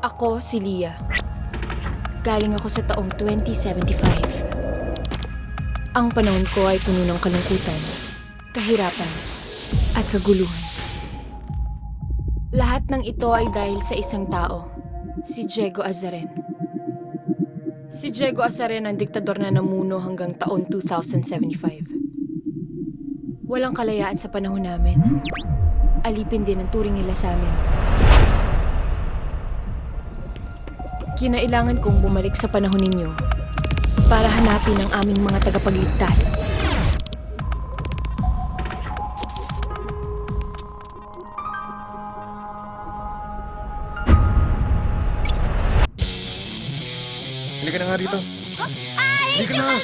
Ako si Leah. Galing ako sa taong 2075. Ang panahon ko ay puno ng kalungkutan, kahirapan, at kaguluhan. Lahat ng ito ay dahil sa isang tao, si Diego Azaren. Si Diego Azaren ang diktador na namuno hanggang taon 2075. Walang kalayaan sa panahon namin. Alipin din ang turing nila sa amin. Kinailangan kong bumalik sa panahon ninyo para hanapin ang aming mga tagapagligtas. Halika na nga rito. Halika na!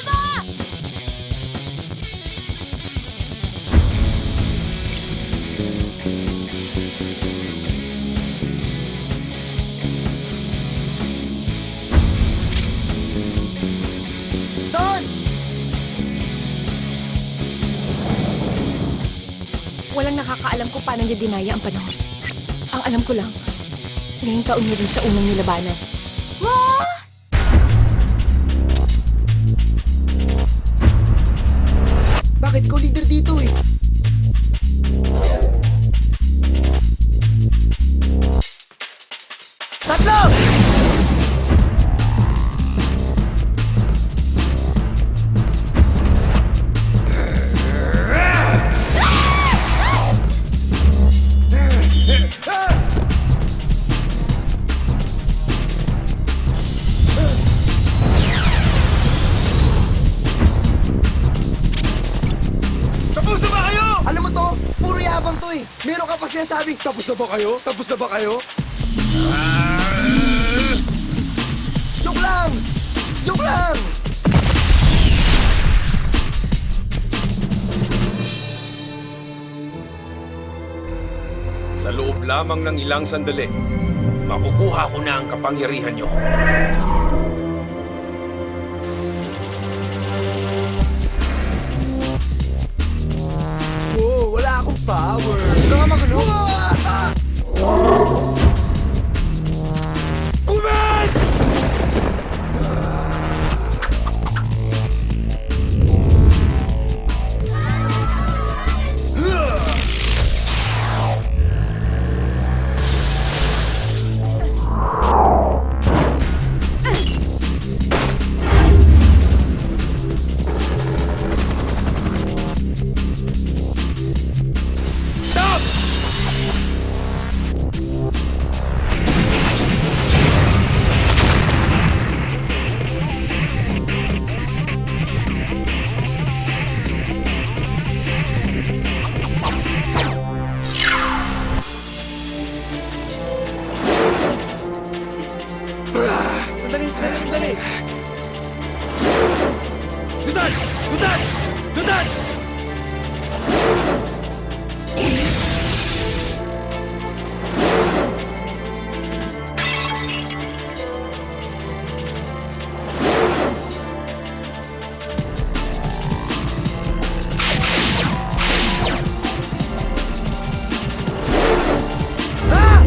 Don! Walang nakakaalam kung paano niya dinaya ang panahon. Ang alam ko lang, ngayong taon niya rin siya unang nilabanan. Bakit ko leader dito eh? Tatlo! Tapos na ba kayo? Alam mo to, puro yabang to eh. Meron ka pa sinasabing, Tapos na ba kayo? Tapos na ba kayo? joke lang! Joke lang! Sa loob lamang ng ilang sandali, makukuha ko na ang kapangyarihan nyo. Wow, wala akong power. Baka magulo. Kumet! Stop! Sandali, sandali, sandali. Lutan! Lutan! Lutan! Ah!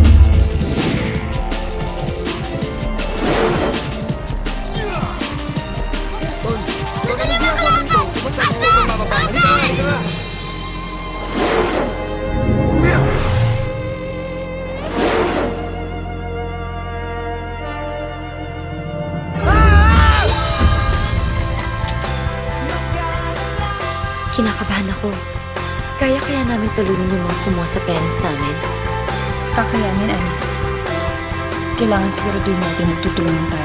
Don, Don, ano ginagawa mo nito? Masabi mo sa mababa. Halika na, halika na. Ah! Kinakabahan ako. Kaya namin tulunin yung mga kumuha sa parents namin. Kakayanin, Alice. Kailangan siguraduhin natin magtutulungan tayo.